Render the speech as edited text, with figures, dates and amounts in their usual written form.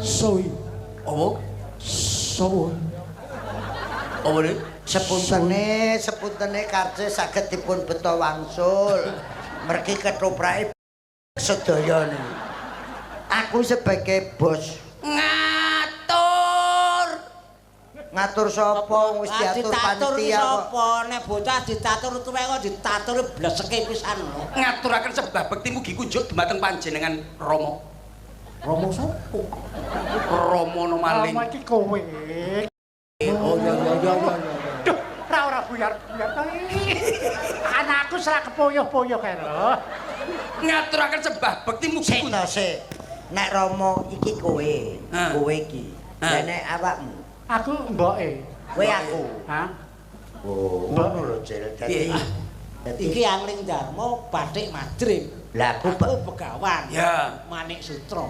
Sowi. Apa? Sowo. Apa nih? Sepuntene karce saged dipun beto wangsul. Mergi ketoprake sedaya niku. Aku sebagai bos ngatur sapa wis diatur panitia kok. Sapa nek bocah ditatur tuwe kok ditatur bleseke pisan lho. Ngaturaken sebab bekti mugi kunjuk dumateng panjenengan Rama. Romo sapa? Rama no maling. Rama iki kowe. Oh ya. Duh, ora buyar to. Anakku serak kepoyoh-poyoh kae lho. Ngaturaken sebab bekti mugi Sik to sik. Nek Romo iki kowe, kowe iki. Lah nek awakmu, Aku mboke. kowe aku. Hah? Oh, ngono lho, Cil. Dadi Iki Angling Darmo Bathik Madrim. Lah aku Aku Begawan. Ya. Manik Sutra.